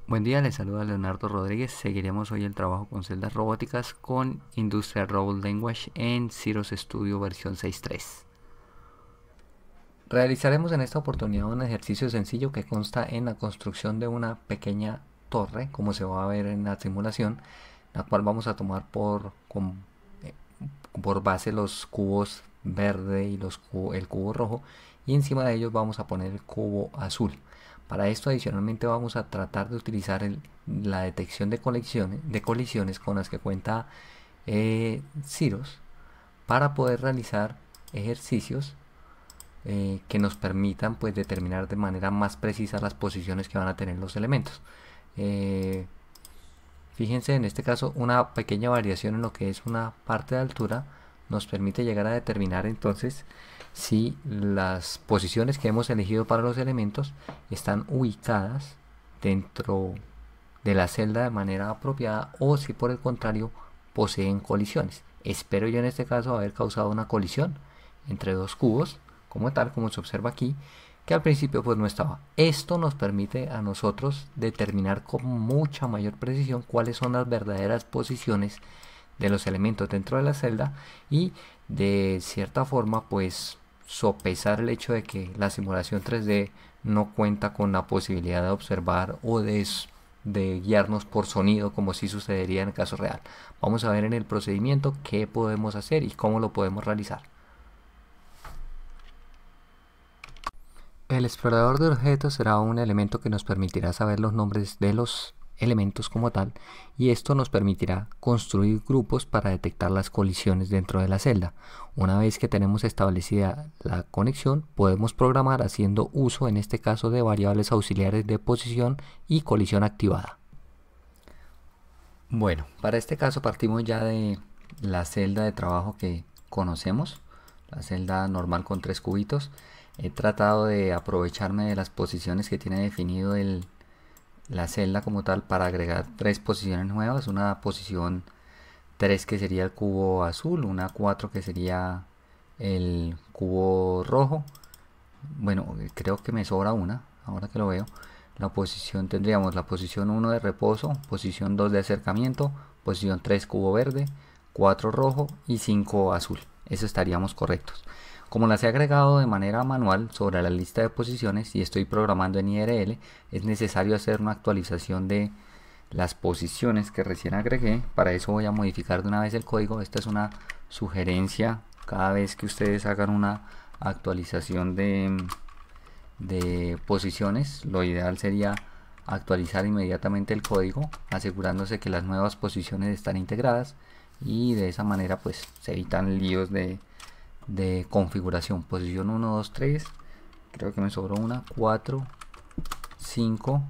Buen día, les saluda Leonardo Rodríguez. Seguiremos hoy el trabajo con celdas robóticas con Industrial Robot Language en Cirrus Studio versión 6.3. Realizaremos en esta oportunidad un ejercicio sencillo que consta en la construcción de una pequeña torre, como se va a ver en la simulación, la cual vamos a tomar eh, por base los cubos verde y el cubo rojo, y encima de ellos vamos a poner el cubo azul. Para esto adicionalmente vamos a tratar de utilizar la detección de colisiones con las que cuenta Cirrus para poder realizar ejercicios que nos permitan pues determinar de manera más precisa las posiciones que van a tener los elementos. Eh, Fíjense, en este caso una pequeña variación en lo que es una parte de altura nos permite llegar a determinar entonces si las posiciones que hemos elegido para los elementos están ubicadas dentro de la celda de manera apropiada o si por el contrario poseen colisiones. Espero yo en este caso haber causado una colisión entre dos cubos, como tal, como se observa aquí, que al principio pues no estaba. Esto nos permite a nosotros determinar con mucha mayor precisión cuáles son las verdaderas posiciones de los elementos dentro de la celda y de cierta forma pues sopesar el hecho de que la simulación 3D no cuenta con la posibilidad de observar o de guiarnos por sonido como si sucedería en el caso real. Vamos a ver en el procedimiento qué podemos hacer y cómo lo podemos realizar. El explorador de objetos será un elemento que nos permitirá saber los nombres de los elementos como tal, y esto nos permitirá construir grupos para detectar las colisiones dentro de la celda. Una vez que tenemos establecida la conexión, podemos programar haciendo uso en este caso de variables auxiliares de posición y colisión activada. Bueno, para este caso partimos ya de la celda de trabajo que conocemos, la celda normal con tres cubitos. He tratado de aprovecharme de las posiciones que tiene definido la celda como tal para agregar tres posiciones nuevas. Una posición 3 que sería el cubo azul, una 4 que sería el cubo rojo. Bueno, creo que me sobra una, ahora que lo veo. Tendríamos la posición 1 de reposo, posición 2 de acercamiento, posición 3 cubo verde, 4 rojo y 5 azul. Eso estaríamos correctos. Como las he agregado de manera manual sobre la lista de posiciones y estoy programando en IRL, es necesario hacer una actualización de las posiciones que recién agregué. Para eso voy a modificar de una vez el código. Esta es una sugerencia cada vez que ustedes hagan una actualización de posiciones. Lo ideal sería actualizar inmediatamente el código asegurándose que las nuevas posiciones están integradas, y de esa manera pues se evitan líos de configuración. Posición 1, 2, 3, creo que me sobró una, 4, 5,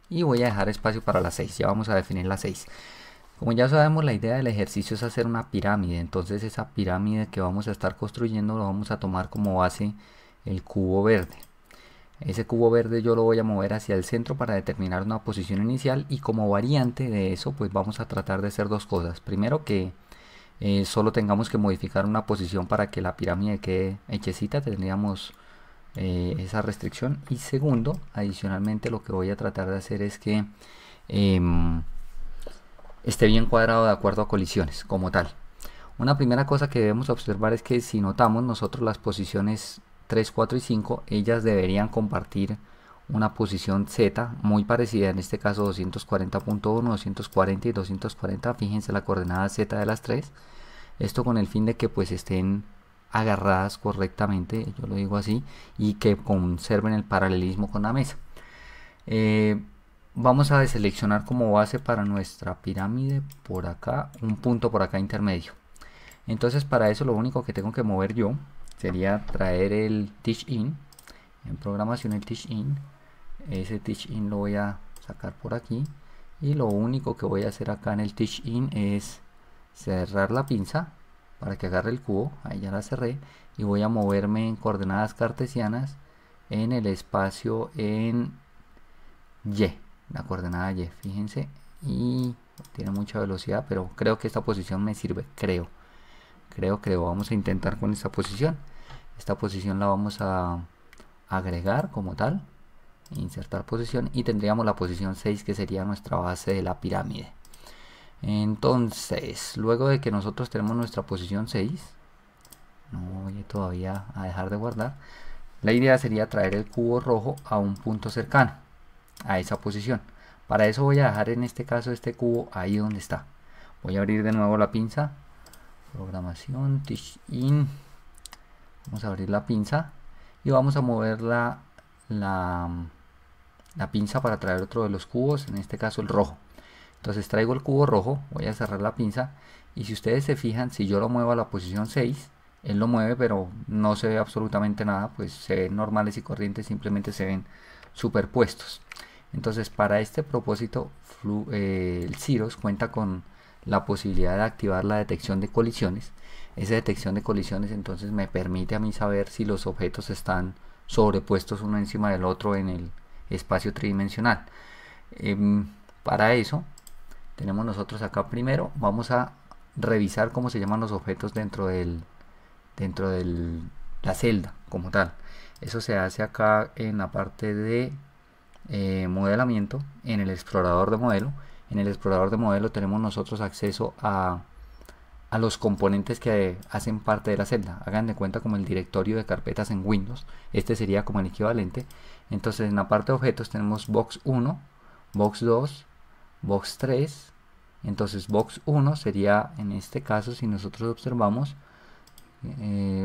y voy a dejar espacio para la 6. Ya vamos a definir la 6. Como ya sabemos, la idea del ejercicio es hacer una pirámide. Entonces esa pirámide que vamos a estar construyendo lo vamos a tomar como base el cubo verde. Ese cubo verde yo lo voy a mover hacia el centro para determinar una posición inicial, y como variante de eso pues vamos a tratar de hacer dos cosas. Primero, que solo tengamos que modificar una posición para que la pirámide quede hechecita, tendríamos esa restricción. Y segundo, adicionalmente lo que voy a tratar de hacer es que esté bien cuadrado de acuerdo a colisiones como tal. Una primera cosa que debemos observar es que si notamos nosotros las posiciones 3, 4 y 5, ellas deberían compartir una posición Z muy parecida, en este caso 240.1, 240 y 240. Fíjense la coordenada Z de las tres. Esto con el fin de que pues estén agarradas correctamente, yo lo digo así, y que conserven el paralelismo con la mesa. Vamos a deseleccionar como base para nuestra pirámide por acá un punto por acá intermedio. Entonces para eso lo único que tengo que mover yo sería traer el teach in. En programación el teach in, ese teach in lo voy a sacar por aquí, y lo único que voy a hacer acá en el teach in es cerrar la pinza para que agarre el cubo. Ahí ya la cerré, y voy a moverme en coordenadas cartesianas en el espacio en Y, la coordenada Y, fíjense, y tiene mucha velocidad, pero creo que esta posición me sirve, creo, vamos a intentar con esta posición. Esta posición la vamos a agregar como tal, insertar posición, y tendríamos la posición 6, que sería nuestra base de la pirámide. Entonces, luego de que nosotros tenemos nuestra posición 6, no voy todavía a dejar de guardar, la idea sería traer el cubo rojo a un punto cercano a esa posición. Para eso voy a dejar en este caso este cubo ahí donde está. Voy a abrir de nuevo la pinza, programación, teach in, vamos a abrir la pinza y vamos a mover la pinza para traer otro de los cubos, en este caso el rojo. Entonces traigo el cubo rojo, voy a cerrar la pinza, y si ustedes se fijan, si yo lo muevo a la posición 6, él lo mueve pero no se ve absolutamente nada, pues se ven normales y corrientes, simplemente se ven superpuestos. Entonces para este propósito el Ceros cuenta con la posibilidad de activar la detección de colisiones. Esa detección de colisiones entonces me permite a mí saber si los objetos están sobrepuestos uno encima del otro en el espacio tridimensional. Para eso tenemos nosotros acá, primero vamos a revisar cómo se llaman los objetos dentro de la celda como tal. Eso se hace acá en la parte de modelamiento, en el explorador de modelo. En el explorador de modelo tenemos nosotros acceso a los componentes que hacen parte de la celda. Hagan de cuenta como el directorio de carpetas en Windows. Este sería como el equivalente. Entonces en la parte de objetos tenemos box 1, box 2, box 3. Entonces box 1 sería, en este caso, si nosotros observamos,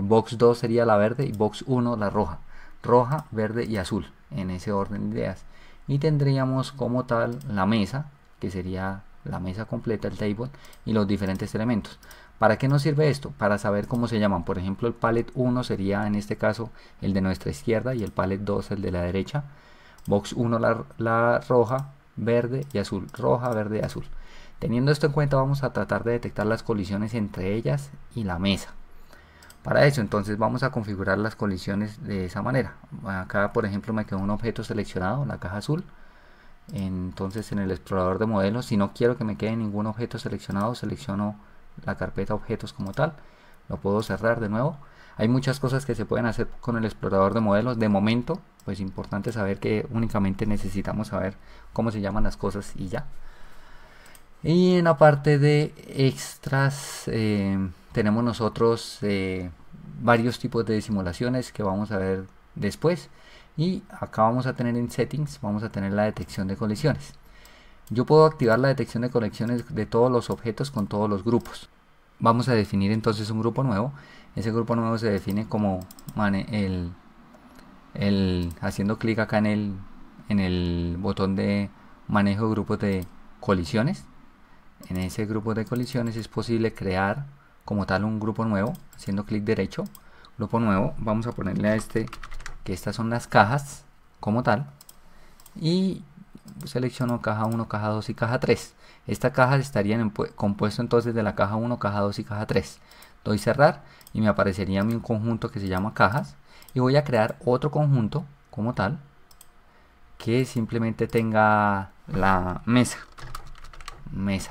box 2 sería la verde y box 1 la roja. Roja, verde y azul, en ese orden de ideas. Y tendríamos como tal la mesa, que sería la mesa completa, el table, y los diferentes elementos. ¿Para qué nos sirve esto? Para saber cómo se llaman. Por ejemplo, el palette 1 sería en este caso el de nuestra izquierda y el palette 2 el de la derecha. Box 1 la roja, verde y azul. Roja, verde y azul. Teniendo esto en cuenta, vamos a tratar de detectar las colisiones entre ellas y la mesa. Para eso entonces vamos a configurar las colisiones de esa manera. Acá por ejemplo me quedó un objeto seleccionado, la caja azul. Entonces en el explorador de modelos, si no quiero que me quede ningún objeto seleccionado, selecciono la carpeta objetos como tal. Lo puedo cerrar de nuevo. Hay muchas cosas que se pueden hacer con el explorador de modelos. De momento, pues importante saber que únicamente necesitamos saber cómo se llaman las cosas y ya. Y en la parte de extras tenemos nosotros varios tipos de simulaciones que vamos a ver después. Y acá vamos a tener en settings, vamos a tener la detección de colisiones. Yo puedo activar la detección de colisiones de todos los objetos con todos los grupos. Vamos a definir entonces un grupo nuevo. Ese grupo nuevo se define como haciendo clic acá en el botón de manejo de grupos de colisiones. En ese grupo de colisiones es posible crear como tal un grupo nuevo, haciendo clic derecho, grupo nuevo. Vamos a ponerle a este que estas son las cajas como tal, y selecciono caja 1, caja 2 y caja 3. Estas cajas estarían compuestas entonces de la caja 1, caja 2 y caja 3. Doy cerrar y me aparecería un conjunto que se llama cajas, y voy a crear otro conjunto como tal que simplemente tenga la mesa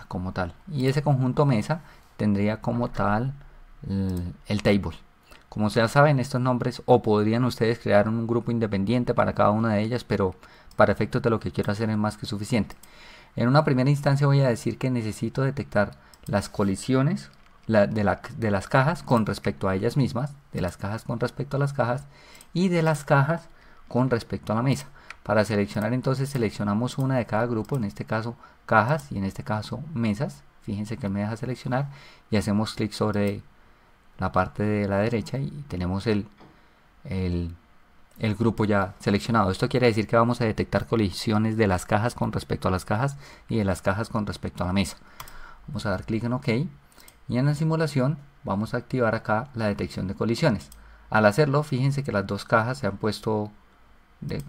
como tal, y ese conjunto mesa tendría como tal el table. Como ya saben, estos nombres, o podrían ustedes crear un grupo independiente para cada una de ellas, pero para efectos de lo que quiero hacer es más que suficiente. En una primera instancia voy a decir que necesito detectar las colisiones de las cajas con respecto a ellas mismas, de las cajas con respecto a las cajas, y de las cajas con respecto a la mesa. Para seleccionar entonces seleccionamos una de cada grupo, en este caso cajas y en este caso mesas. Fíjense que me deja seleccionar y hacemos clic sobre la parte de la derecha y tenemos el grupo ya seleccionado. Esto quiere decir que vamos a detectar colisiones de las cajas con respecto a las cajas y de las cajas con respecto a la mesa. Vamos a dar clic en OK, y en la simulación vamos a activar acá la detección de colisiones. Al hacerlo, fíjense que las dos cajas se han puesto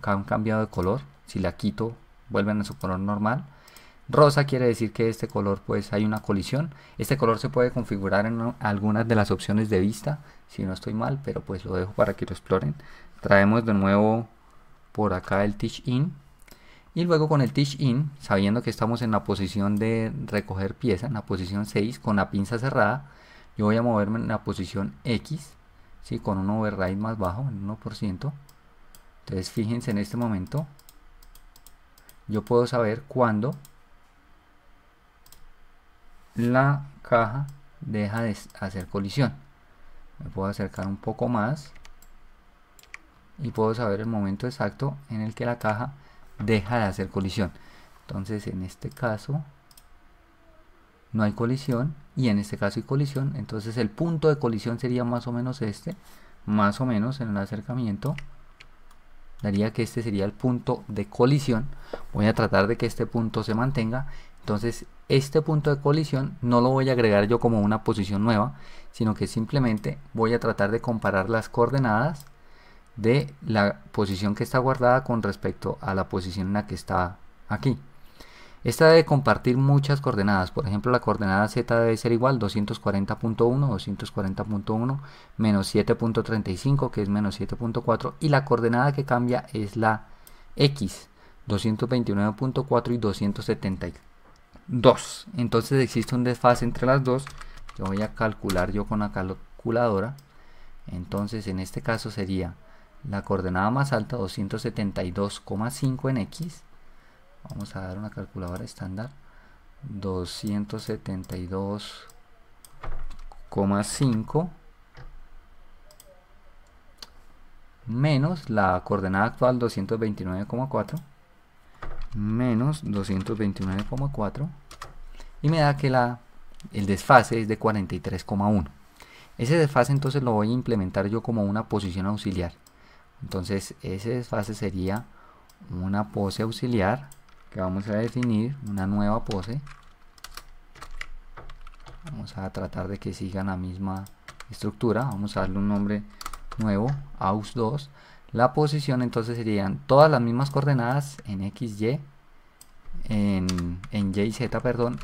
han cambiado de color. Si la quito, vuelven a su color normal. Rosa quiere decir que este color pues hay una colisión. Este color se puede configurar en algunas de las opciones de vista, si no estoy mal, pero pues lo dejo para que lo exploren. Traemos de nuevo por acá el Teach In, y luego con el Teach In, sabiendo que estamos en la posición de recoger pieza, en la posición 6 con la pinza cerrada, yo voy a moverme en la posición X, ¿sí? Con un override más bajo, en 1%. Entonces fíjense en este momento, yo puedo saber cuándo la caja deja de hacer colisión. Me puedo acercar un poco más y puedo saber el momento exacto en el que la caja deja de hacer colisión. Entonces en este caso no hay colisión y en este caso hay colisión. Entonces el punto de colisión sería más o menos este, más o menos en el acercamiento daría que este sería el punto de colisión. Voy a tratar de que este punto se mantenga. Entonces este punto de colisión no lo voy a agregar yo como una posición nueva, sino que simplemente voy a tratar de comparar las coordenadas de la posición que está guardada con respecto a la posición en la que está aquí. Esta debe compartir muchas coordenadas. Por ejemplo, la coordenada z debe ser igual 240.1, 240.1 menos 7.35, que es menos 7.4, y la coordenada que cambia es la x, 229.4 y 272. Entonces existe un desfase entre las dos que voy a calcular yo con la calculadora. Entonces en este caso sería la coordenada más alta, 272,5 en x. Vamos a dar una calculadora estándar, 272,5 menos la coordenada actual, 229,4 menos 229,4, y me da que el desfase es de 43,1. Ese desfase entonces lo voy a implementar yo como una posición auxiliar. Entonces ese desfase sería una pose auxiliar que vamos a definir, una nueva pose. Vamos a tratar de que sigan la misma estructura. Vamos a darle un nombre nuevo, AUX2. La posición entonces serían todas las mismas coordenadas en x, y, en y y z, perdón,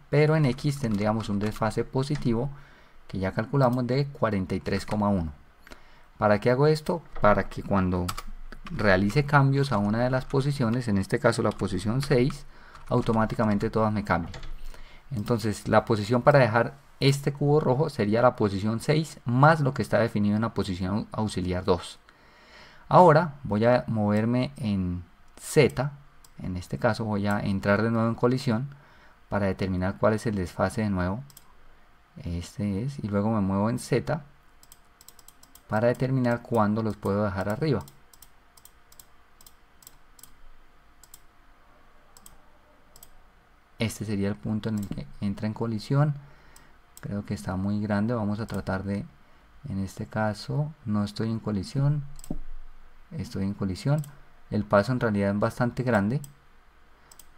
pero en x tendríamos un desfase positivo que ya calculamos de 43,1. ¿Para qué hago esto? Para que cuando realice cambios a una de las posiciones, en este caso la posición 6, automáticamente todas me cambian. Entonces la posición para dejar este cubo rojo sería la posición 6 más lo que está definido en la posición auxiliar 2. Ahora voy a moverme en Z, en este caso voy a entrar de nuevo en colisión para determinar cuál es el desfase de nuevo. Este es, y luego me muevo en Z para determinar cuándo los puedo dejar arriba. Este sería el punto en el que entra en colisión. Creo que está muy grande. Vamos a tratar de, en este caso, no estoy en colisión. Estoy en colisión. El paso en realidad es bastante grande.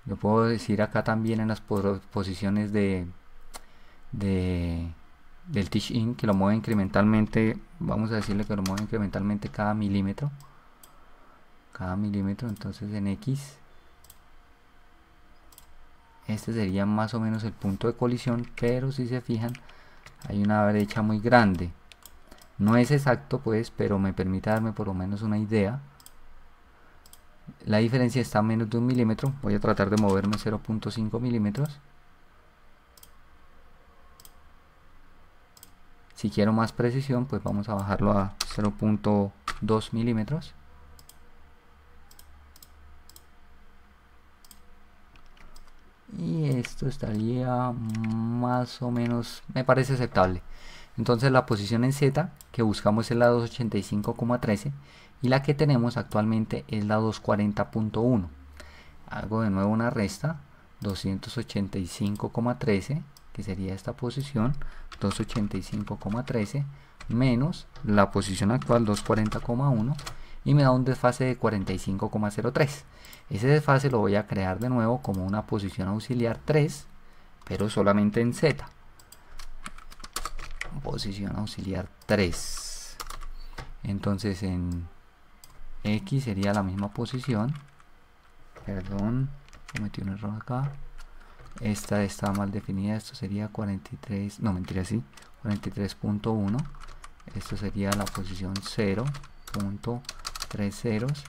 Lo puedo decir acá también en las posiciones del teach-in, que lo mueve incrementalmente. Vamos a decirle que lo mueve incrementalmente cada milímetro. Cada milímetro. Entonces en X, este sería más o menos el punto de colisión, pero si se fijan hay una brecha muy grande. No es exacto pues, pero me permite darme por lo menos una idea. La diferencia está a menos de 1 milímetro. Voy a tratar de moverme 0.5 milímetros. Si quiero más precisión, pues vamos a bajarlo a 0.2 milímetros. Y esto estaría más o menos, me parece aceptable. Entonces la posición en Z que buscamos es la 285,13 y la que tenemos actualmente es la 240.1. Hago de nuevo una resta, 285,13, que sería esta posición, 285,13 menos la posición actual 240,1, y me da un desfase de 45,03. Ese desfase lo voy a crear de nuevo como una posición auxiliar 3, pero solamente en Z. Posición auxiliar 3. Entonces en X sería la misma posición. Perdón, cometí un error acá. Esta está mal definida. Esto sería 43, no mentira, sí, 43.1. Esto sería la posición 0.3 ceros.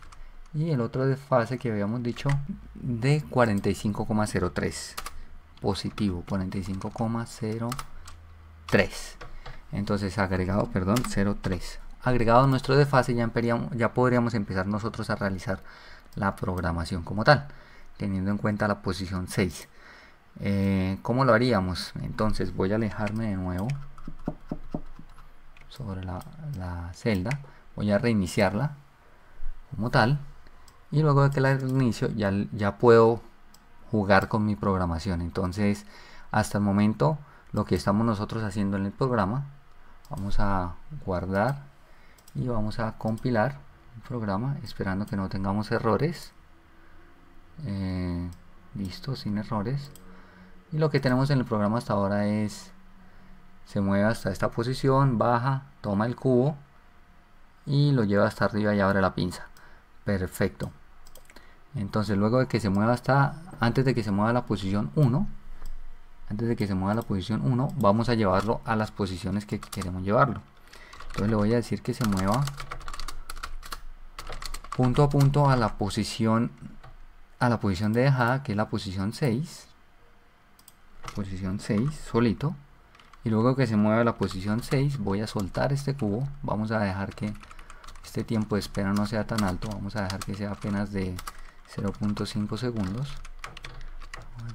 Y el otro desfase que habíamos dicho de 45,03. Positivo, 45,03. Entonces agregado, perdón, 0.3. Agregado nuestro desfase, ya podríamos empezar nosotros a realizar la programación como tal. teniendo en cuenta la posición 6. ¿Cómo lo haríamos? Entonces voy a alejarme de nuevo sobre la celda, voy a reiniciarla como tal, y luego de que la reinicio ya puedo jugar con mi programación. Entonces hasta el momento lo que estamos nosotros haciendo en el programa, vamos a guardar y vamos a compilar el programa esperando que no tengamos errores. Listo, sin errores. Y lo que tenemos en el programa hasta ahora es: se mueve hasta esta posición, baja, toma el cubo y lo lleva hasta arriba y abre la pinza. Perfecto. Entonces luego de que se mueva antes de que se mueva a la posición 1, vamos a llevarlo a las posiciones que queremos llevarlo. Entonces le voy a decir que se mueva punto a punto a la posición de dejada, que es la posición 6. Posición 6 solito. Y luego que se mueva a la posición 6 voy a soltar este cubo. Vamos a dejar que este tiempo de espera no sea tan alto, vamos a dejar que sea apenas de 0.5 segundos.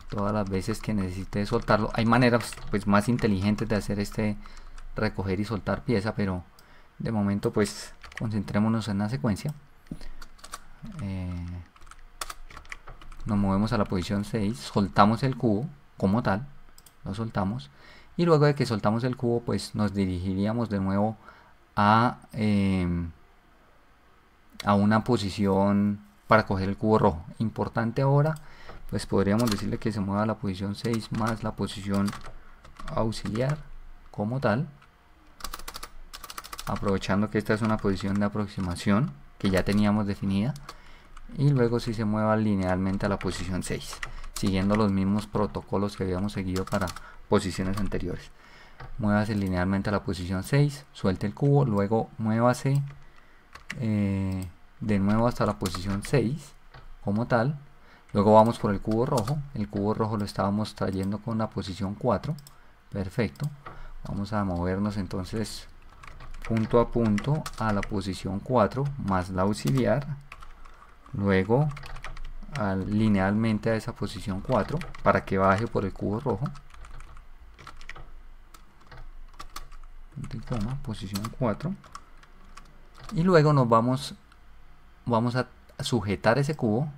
Todas las veces que necesite soltarlo. Hay maneras pues más inteligentes de hacer este recoger y soltar pieza, pero de momento pues concentrémonos en la secuencia. Nos movemos a la posición 6, soltamos el cubo como tal, lo soltamos, y luego de que soltamos el cubo pues nos dirigiríamos de nuevo a una posición para coger el cubo rojo. Importante ahora, pues podríamos decirle que se mueva a la posición 6 más la posición auxiliar como tal, aprovechando que esta es una posición de aproximación que ya teníamos definida, y luego si se mueva linealmente a la posición 6, siguiendo los mismos protocolos que habíamos seguido para posiciones anteriores. Muévase linealmente a la posición 6, suelte el cubo, luego muévase de nuevo hasta la posición 6 como tal, luego vamos por el cubo rojo lo estábamos trayendo con la posición 4, perfecto. Vamos a movernos entonces punto a punto a la posición 4 más la auxiliar, luego linealmente a esa posición 4 para que baje por el cubo rojo, posición 4, y luego vamos a sujetar ese cubo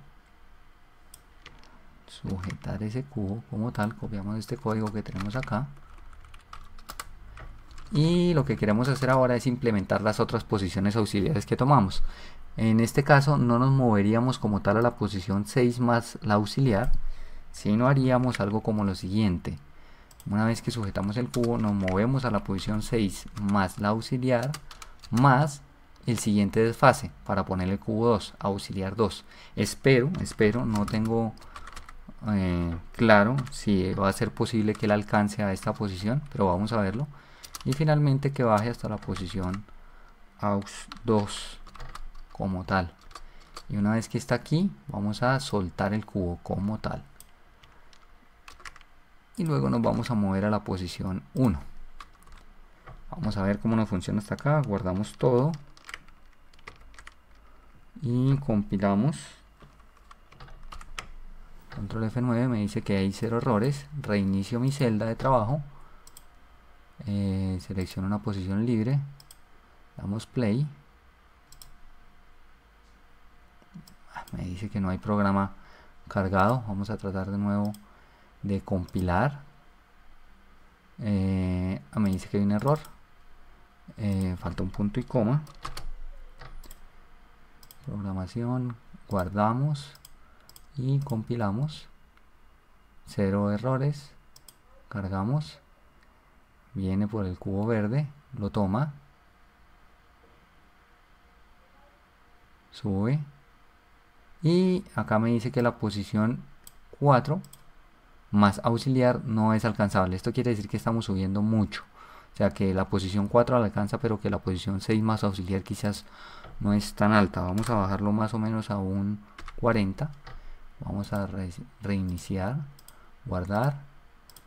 como tal. Copiamos este código que tenemos acá, y lo que queremos hacer ahora es implementar las otras posiciones auxiliares que tomamos. En este caso no nos moveríamos como tal a la posición 6 más la auxiliar, sino haríamos algo como lo siguiente: una vez que sujetamos el cubo nos movemos a la posición 6 más la auxiliar más el siguiente desfase para poner el cubo 2, auxiliar 2. Espero, no tengo claro si va a ser posible que él alcance a esta posición, pero vamos a verlo. Y finalmente que baje hasta la posición aux 2 como tal. Y una vez que está aquí vamos a soltar el cubo como tal. Y luego nos vamos a mover a la posición 1. Vamos a ver cómo nos funciona hasta acá. Guardamos todo y compilamos. Control F9 me dice que hay 0 errores. Reinicio mi celda de trabajo. Selecciono una posición libre. Damos play. Me dice que no hay programa cargado. Vamos a tratar de nuevo de compilar. Me dice que hay un error. Falta un punto y coma. Programación, guardamos y compilamos. 0 errores. Cargamos. Viene por el cubo verde, lo toma, sube, y acá me dice que la posición 4 más auxiliar no es alcanzable. Esto quiere decir que estamos subiendo mucho, o sea que la posición 4 la alcanza, pero que la posición 6 más auxiliar quizás no es tan alta. Vamos a bajarlo más o menos a un 40. Vamos a reiniciar, guardar,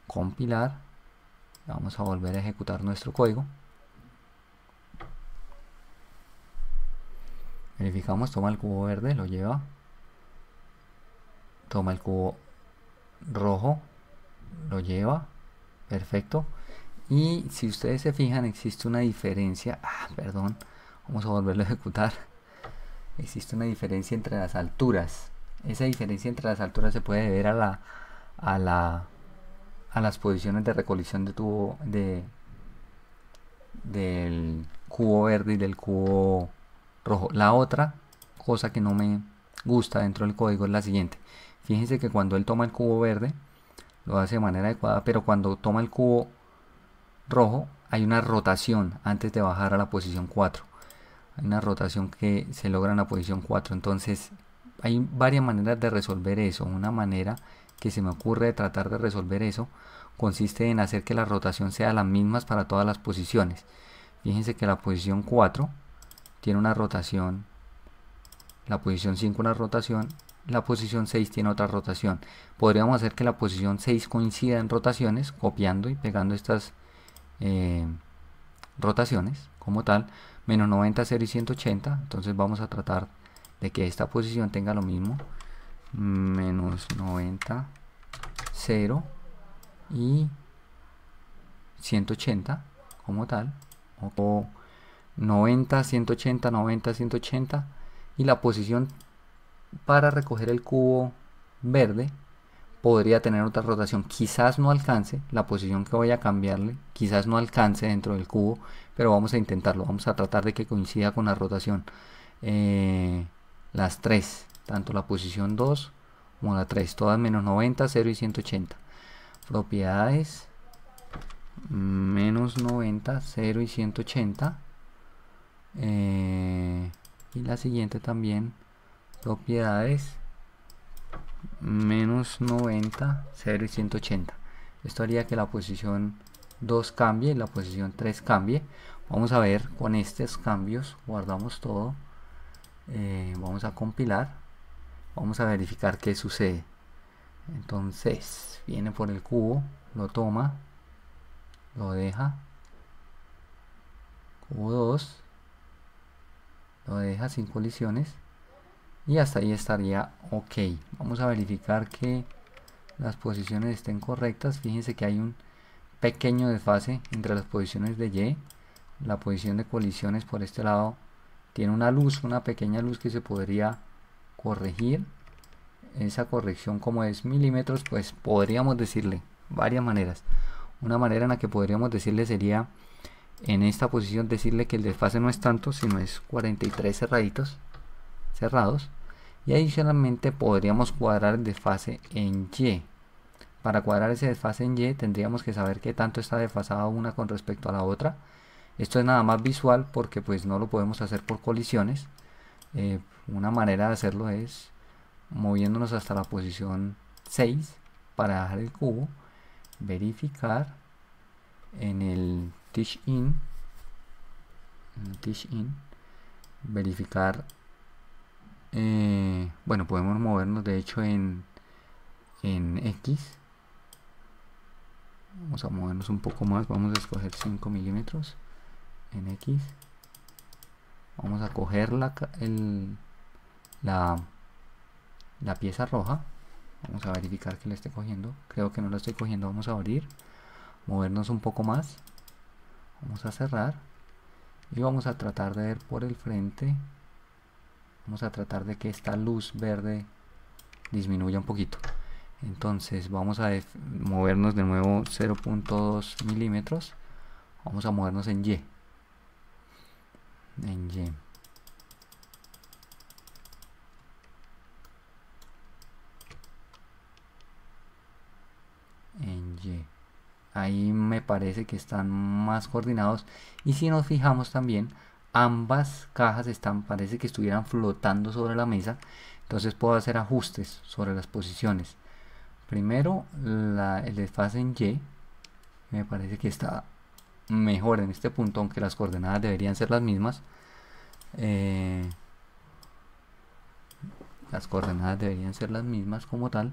compilar. Vamos a volver a ejecutar nuestro código. Verificamos, toma el cubo verde, lo lleva, toma el cubo rojo, lo lleva, perfecto. Y si ustedes se fijan, existe una diferencia, perdón, vamos a volverlo a ejecutar. Existe una diferencia entre las alturas. Esa diferencia entre las alturas se puede deber a las posiciones de recolección de tubo del cubo verde y del cubo rojo. La otra cosa que no me gusta dentro del código es la siguiente. Fíjense que cuando él toma el cubo verde lo hace de manera adecuada, pero cuando toma el cubo rojo hay una rotación antes de bajar a la posición 4. Hay una rotación que se logra en la posición 4. Entonces hay varias maneras de resolver eso. Una manera que se me ocurre de tratar de resolver eso consiste en hacer que la rotación sea las mismas para todas las posiciones. Fíjense que la posición 4 tiene una rotación, la posición 5 una rotación, la posición 6 tiene otra rotación. Podríamos hacer que la posición 6 coincida en rotaciones, copiando y pegando estas rotaciones como tal. Menos 90, 0 y 180. Entonces vamos a tratar de que esta posición tenga lo mismo. Menos 90, 0 y 180 como tal. O 90, 180, 90, 180. Y la posición para recoger el cubo verde podría tener otra rotación. Quizás no alcance la posición que voy a cambiarle, quizás no alcance dentro del cubo, pero vamos a intentarlo. Vamos a tratar de que coincida con la rotación. Las tres, tanto la posición 2 como la 3, todas menos 90, 0 y 180. Propiedades, menos 90, 0 y 180. Y la siguiente también, propiedades, menos 90, 0 y 180. Esto haría que la posición 2 cambie y la posición 3 cambie. Vamos a ver con estos cambios. Guardamos todo. Vamos a compilar. Vamos a verificar qué sucede. Entonces viene por el cubo, lo toma, lo deja. Cubo 2, lo deja sin colisiones. Y hasta ahí estaría ok. Vamos a verificar que las posiciones estén correctas. Fíjense que hay un pequeño desfase entre las posiciones de Y. La posición de colisiones por este lado tiene una luz, una pequeña luz que se podría corregir. Esa corrección, como es milímetros, pues podríamos decirle varias maneras. Una manera en la que podríamos decirle sería en esta posición decirle que el desfase no es tanto, sino es 43 cerrados, y adicionalmente podríamos cuadrar el desfase en Y. Para cuadrar ese desfase en Y tendríamos que saber qué tanto está desfasada una con respecto a la otra. Esto es nada más visual porque pues no lo podemos hacer por colisiones. Una manera de hacerlo es moviéndonos hasta la posición 6 para dejar el cubo, verificar en el teach in, verificar. Bueno, podemos movernos de hecho en X. Vamos a movernos un poco más, vamos a escoger 5 milímetros en X. Vamos a coger la pieza roja. Vamos a verificar que la esté cogiendo. Creo que no la estoy cogiendo. Vamos a abrir, movernos un poco más, vamos a cerrar y vamos a tratar de ver por el frente. Vamos a tratar de que esta luz verde disminuya un poquito. Entonces vamos a movernos de nuevo 0.2 milímetros. Vamos a movernos en Y. En Y. En Y. Ahí me parece que están más coordinados. Y si nos fijamos también, ambas cajas parece que estuvieran flotando sobre la mesa. Entonces puedo hacer ajustes sobre las posiciones. Primero el desfase en Y me parece que está mejor en este punto, aunque las coordenadas deberían ser las mismas. Las coordenadas deberían ser las mismas como tal.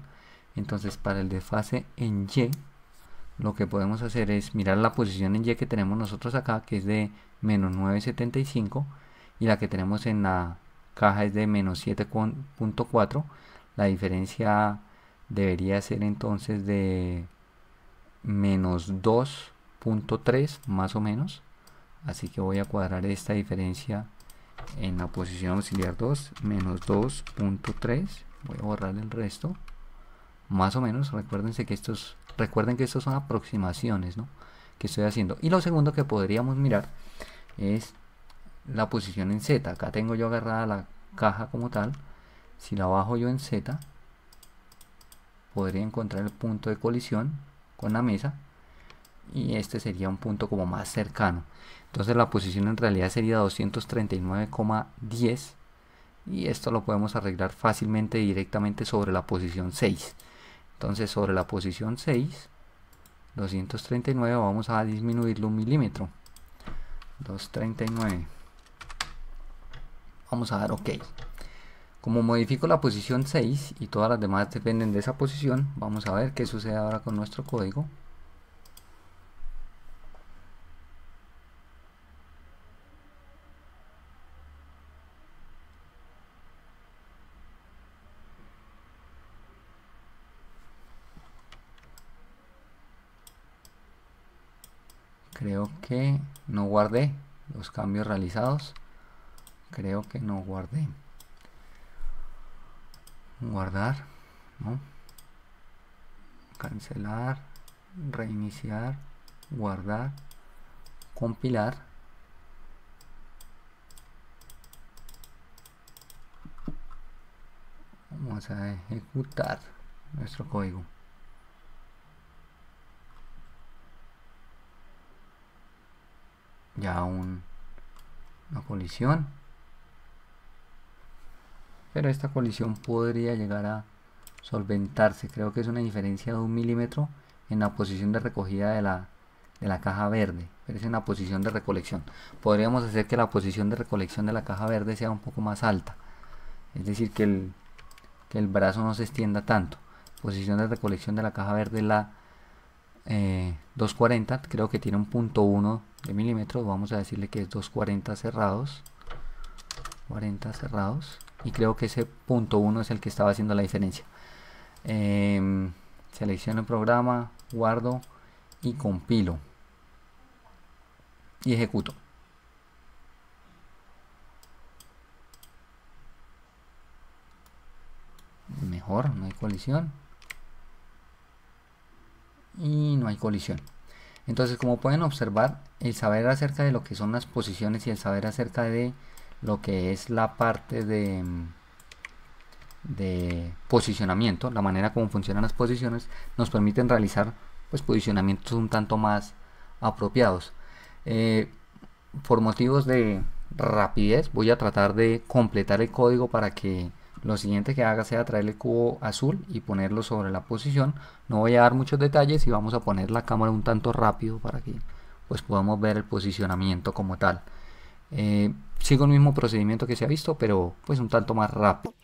Entonces para el desfase en Y lo que podemos hacer es mirar la posición en Y que tenemos nosotros acá, que es de menos 9,75, y la que tenemos en la caja es de menos 7,4. La diferencia debería ser entonces de menos 2.3 más o menos. Así que voy a cuadrar esta diferencia en la posición auxiliar 2, menos 2.3. Voy a borrar el resto. Más o menos, recuerden que estos son aproximaciones, ¿no?, que estoy haciendo. Y lo segundo que podríamos mirar es la posición en Z. Acá tengo yo agarrada la caja como tal. Si la bajo yo en Z, podría encontrar el punto de colisión con la mesa, y este sería un punto como más cercano. Entonces la posición en realidad sería 239,10, y esto lo podemos arreglar fácilmente directamente sobre la posición 6. Entonces sobre la posición 6, 239, vamos a disminuirlo 1 milímetro. 239. Vamos a dar OK. Como modifico la posición 6 y todas las demás dependen de esa posición, vamos a ver qué sucede ahora con nuestro código. Creo que no guardé los cambios realizados. Creo que no guardé. Guardar, ¿no? Cancelar, reiniciar, guardar, compilar. Vamos a ejecutar nuestro código. Ya una colisión, pero esta colisión podría llegar a solventarse. Creo que es una diferencia de 1 milímetro en la posición de recogida de la caja verde, pero es en la posición de recolección. Podríamos hacer que la posición de recolección de la caja verde sea un poco más alta, es decir, que el brazo no se extienda tanto. Posición de recolección de la caja verde, la 240, creo que tiene un punto 1 de milímetros. Vamos a decirle que es 240 cerrados, 40 cerrados, y creo que ese punto 1 es el que estaba haciendo la diferencia. Selecciono el programa, guardo y compilo y ejecuto. Mejor, no hay colisión y no hay colisión. Entonces, como pueden observar, el saber acerca de lo que son las posiciones y el saber acerca de lo que es la parte de posicionamiento, la manera como funcionan las posiciones, nos permiten realizar pues posicionamientos un tanto más apropiados. Por motivos de rapidez voy a tratar de completar el código para que lo siguiente que haga sea traer el cubo azul y ponerlo sobre la posición. No voy a dar muchos detalles y vamos a poner la cámara un tanto rápido para que pues podamos ver el posicionamiento como tal. Sigo el mismo procedimiento que se ha visto, pero pues un tanto más rápido.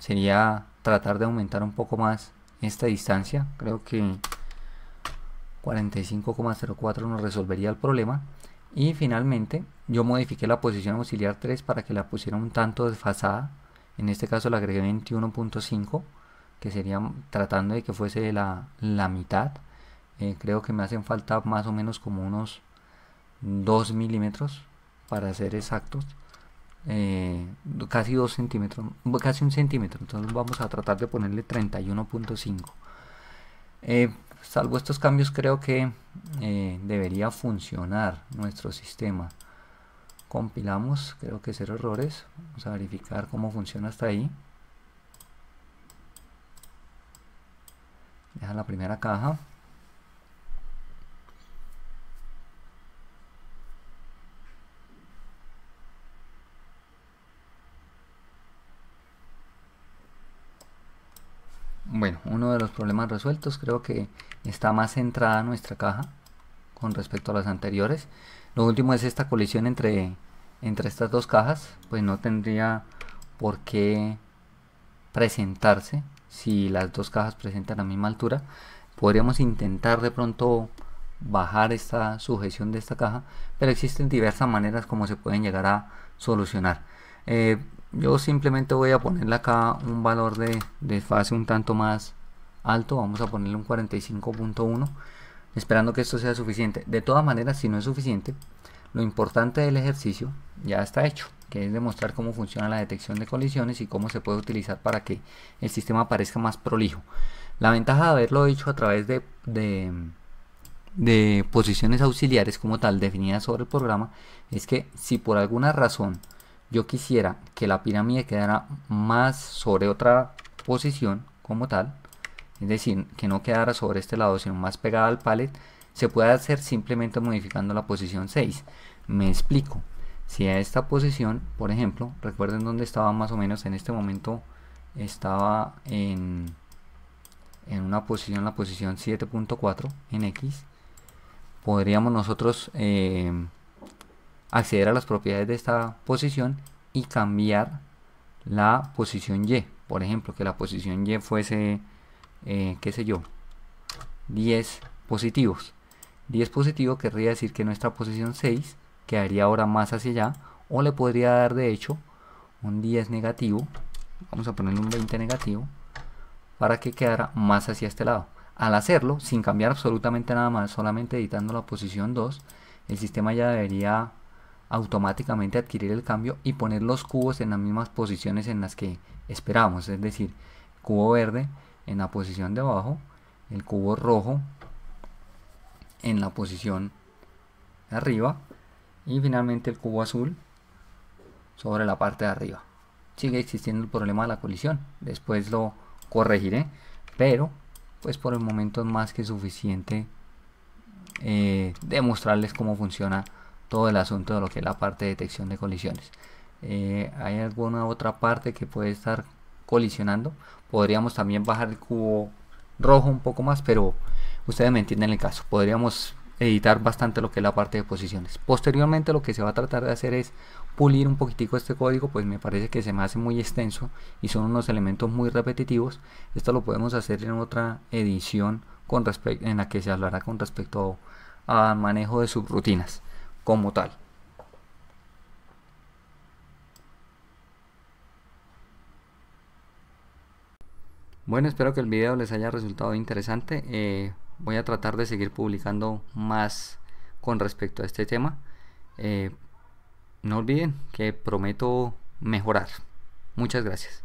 sería tratar de aumentar un poco más esta distancia. Creo que 45,04 nos resolvería el problema. Y finalmente yo modifiqué la posición auxiliar 3 para que la pusiera un tanto desfasada. En este caso le agregué 21.5, que sería tratando de que fuese la mitad. Creo que me hacen falta más o menos como unos 2 milímetros para ser exactos. Casi 2 centímetros, casi 1 centímetro. Entonces vamos a tratar de ponerle 31.5. Salvo estos cambios, creo que debería funcionar nuestro sistema. Compilamos, creo que 0 errores. Vamos a verificar cómo funciona hasta ahí. Deja la primera caja. Bueno, uno de los problemas resueltos. Creo que está más centrada nuestra caja con respecto a las anteriores. Lo último es esta colisión entre estas dos cajas. Pues no tendría por qué presentarse si las dos cajas presentan la misma altura. Podríamos intentar de pronto bajar esta sujeción de esta caja, pero existen diversas maneras como se pueden llegar a solucionar. Yo simplemente voy a ponerle acá un valor de desfase un tanto más alto. Vamos a ponerle un 45.1, esperando que esto sea suficiente. De todas maneras, si no es suficiente, lo importante del ejercicio ya está hecho, que es demostrar cómo funciona la detección de colisiones y cómo se puede utilizar para que el sistema parezca más prolijo. La ventaja de haberlo hecho a través de posiciones auxiliares como tal definidas sobre el programa es que si por alguna razón yo quisiera que la pirámide quedara más sobre otra posición como tal, es decir, que no quedara sobre este lado sino más pegada al pallet, se puede hacer simplemente modificando la posición 6. Me explico. Si a esta posición, por ejemplo, recuerden dónde estaba más o menos en este momento, estaba en una posición, la posición 7.4 en X, podríamos nosotros acceder a las propiedades de esta posición y cambiar la posición Y. Por ejemplo, que la posición Y fuese, qué sé yo, 10 positivos. 10 positivo querría decir que nuestra posición 6 quedaría ahora más hacia allá, o le podría dar de hecho un 10 negativo, vamos a ponerle un 20 negativo, para que quedara más hacia este lado. Al hacerlo, sin cambiar absolutamente nada más, solamente editando la posición 2, el sistema ya debería automáticamente adquirir el cambio y poner los cubos en las mismas posiciones en las que esperábamos, es decir, cubo verde en la posición de abajo, el cubo rojo en la posición de arriba y finalmente el cubo azul sobre la parte de arriba. Sigue existiendo el problema de la colisión, después lo corregiré, pero pues por el momento es más que suficiente demostrarles cómo funciona todo el asunto de lo que es la parte de detección de colisiones. Hay alguna otra parte que puede estar colisionando. Podríamos también bajar el cubo rojo un poco más, pero ustedes me entienden el caso. Podríamos editar bastante lo que es la parte de posiciones. Posteriormente lo que se va a tratar de hacer es pulir un poquitico este código, pues me parece que se me hace muy extenso y son unos elementos muy repetitivos. Esto lo podemos hacer en otra edición en la que se hablará con respecto al manejo de subrutinas como tal. Bueno, espero que el video les haya resultado interesante. Voy a tratar de seguir publicando más con respecto a este tema. No olviden que prometo mejorar. Muchas gracias.